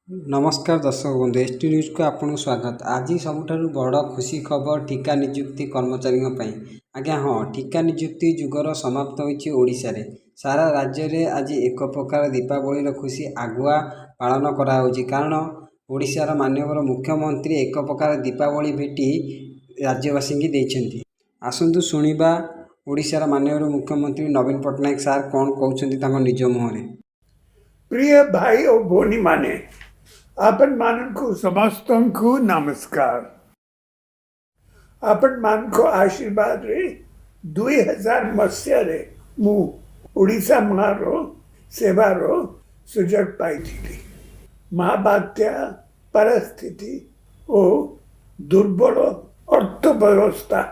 नमस्कार दर्शक बंधु एस टी न्यूज को आपको स्वागत। आज सबुठारु बड़ खुशी खबर ठिका नियुक्ति कर्मचारी आज्ञा हाँ ठिका नियुक्ति जुगर समाप्त होइछि ओडिशा रे। सारा राज्य रे आज एक प्रकार दीपावली खुशी आगुआ पालन करा होछि कारण ओडिशार माननीय मुख्यमंत्री एक प्रकार दीपावली भेटी राज्यवासी की देइछन्ति। आसंतु सुनिबा ओडिशार माननीय मुख्यमंत्री नवीन पट्टनायक सार कौन कहउछन्ति तांको निज मुहरे। प्रिय भाई और भौणी माने आपण माननको समस्तन को नमस्कार। आपण मान को आशीर्वाद रे 2000 मसीहा रे मु ओडिशा मारो सेवा रो सुजग पाई थी। महाबात्या परिस्थिति ओ दुर्बल अर्थव्यवस्था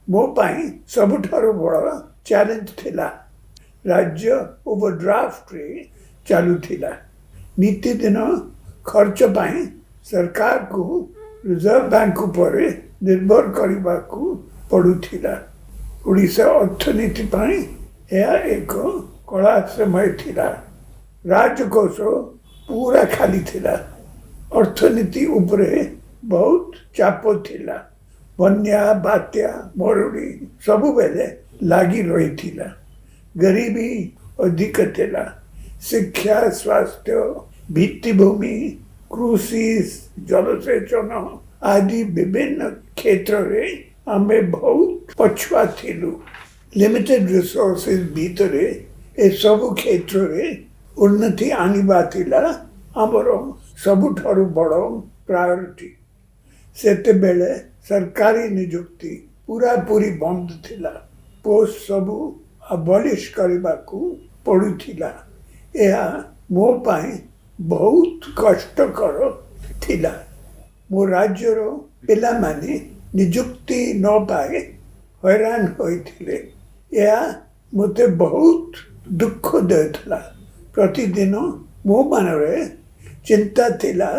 मो पाई सबुठारु बड़ चैलेंज थिला। राज्य ओवरड्राफ्ट रे चालू थिला। नीति दिन खर्च पाई सरकार को रिजर्व बैंक पर निर्भर करने को पड़ुथिला। ओडिशा अर्थनीति पाई यह एक कला समय थिला। राजकोष पूरा खाली थिला। अर्थनीति उपरे बहुत चाप थिला। बन्या बात्या मरुड़ी सबु बेले लागी रही थिला। गरीबी अधिक थिला। शिक्षा स्वास्थ्य भित्तिभूमि कृषि जलसेचन आदि विभिन्न क्षेत्र रे आमे बहुत पछुआ थिलु। लिमिटेड रिसोर्सेस भीतरे ए सब क्षेत्र रे उन्नति आनिबा थिला हमरो सबुठारु बड़ प्रायोरिटी। सेते बेले सरकारी नियुक्ति पूरा पूरी बंद थिला। पोस्ट सबु abolished करबा को पड़ुथिला। यह मो पाई बहुत कष्टकर थिला। मो राज्यर पिला माने नियुक्ति न पाए हैरान होइथिले। यह मते बहुत दुख देथला। प्रतिदिन मो मनरे चिंता थिला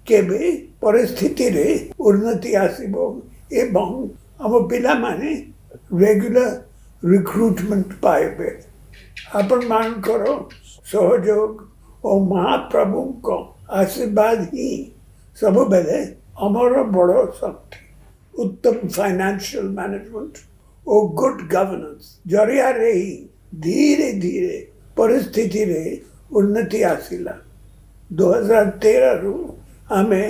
केबे परिस्थिति रे उन्नति आसीबो एवं हम पिला माने रेगुलर रिक्रूटमेंट पाइबे। आपण मान करो सहयोग और महाप्रभु को आशीर्वाद ही सब बेले अमर बड़ शक्ति। उत्तम फाइनेंशियल मैनेजमेंट और गुड गवर्नेंस जरिया रे ही धीरे धीरे परिस्थिति रे उन्नति आसिला। 2013 रु आमे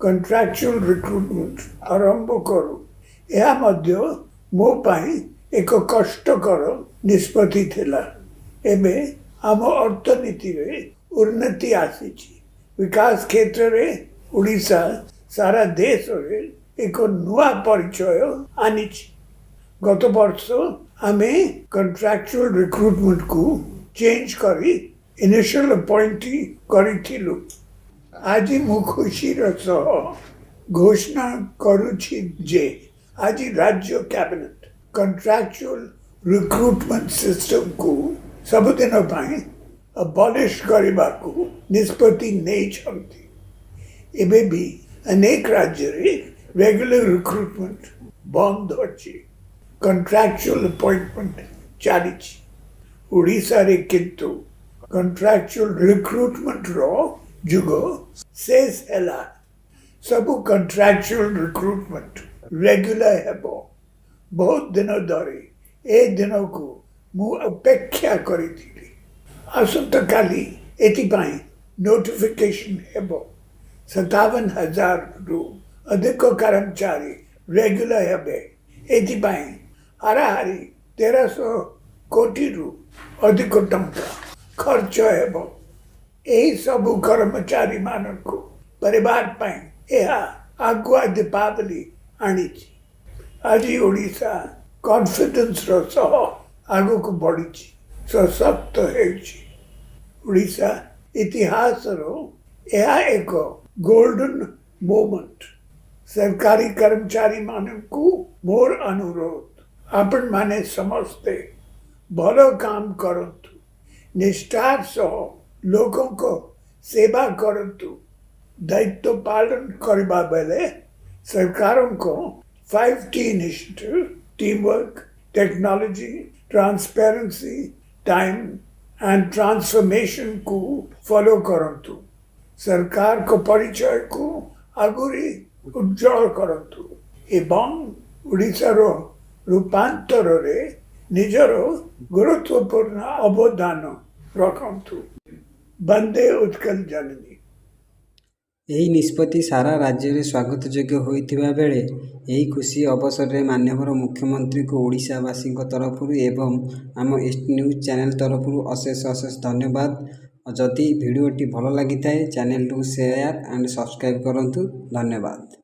contractual रिक्रूटमेंट आरंभ करू। यह मध्य मो पाई एक कष्टकर निष्पत्ति थिला। एबे आम अर्थनीति रे उन्नति आसीछि। विकास क्षेत्र रे ओडिशा सारा देश रे एक नुआ परिचय आनिछि। गत वर्ष आमे contractual रिक्रूटमेंट को चेंज करी इनिशियल अपॉइंटी करिथिलु। आज मु खुशी सह घोषणा करूछि जे आज राज्य कैबिनेट contractual रिक्रूटमेंट सिस्टम को सबुदिन पाई abolished करबा को निष्पत्ति नहीं छंती। एबे भी अनेक राज्य रे रेगुलर रिक्रूटमेंट बंद अछि। contractual appointment चालिछि। ओडिशा रे किंतु contractual रिक्रूटमेंट रो जुगो शेष हैला। सबु contractual रिक्रूटमेंट रेगुलर हेबो। बहुत दिन धरी ए दिन को मु अपेक्षा करिथिली। आसंता काली एथिपाई नोटिफिकेशन हेबो। 57,000 रु अधिक कर्मचारी रेगुलर हेबे। एथिपाई हाराहारी 1300 कोटी रु अधिक टंका खर्च हेबो। एही सबु कर्मचारी माननको परिवार पाई एहा आगुआ दीपावली आनिछि। आज ओडिशा कॉन्फिडेंस रो सह आगु को बढ़िछि। सशक्त हेछि। ओडिशा इतिहास रो यह एक गोल्डन मोमेंट। सरकारी कर्मचारी माननको मोर अनुरोध आपण माने समस्ते भलो काम करंतु। निष्ठार सह लोगों को सेवा करंतु। दायित्व पालन करबा बेले सरकारों को 5T initiative teamwork, technology, transparency, time and transformation को फॉलो करंतु। सरकार को परिचय को आगुरी उज्जवल करतु एवं ओडिशार रूपांतर रे निजर गुरुत्वपूर्ण अवदान रखतु। वंदे उत्कल जननी। ଏହି ନିଷ୍ପତ୍ତି ସାରା ରାଜ୍ୟରେ ସ୍ୱାଗତଯୋଗ୍ୟ ହୋଇଥିବା ବେଳେ ଏହି ଖୁସି ଅବସରରେ ମାନ୍ୟବର ମୁଖ୍ୟମନ୍ତ୍ରୀଙ୍କୁ ଓଡ଼ିଶାବାସୀଙ୍କ ତରଫରୁ ଏବଂ ଆମ ଏଷ୍ଟ ନ୍ୟୁଜ୍ ଚ୍ୟାନେଲ ତରଫରୁ ଅଶେଷ ଧନ୍ୟବାଦ। ଯଦି ଭିଡ଼ିଓଟି ଭଲ ଲାଗିଥାଏ ଚ୍ୟାନେଲଟିକୁ ସେୟାର ଆଣ୍ଡ ସବସ୍କ୍ରାଇବ୍ କରନ୍ତୁ। ଧନ୍ୟବାଦ।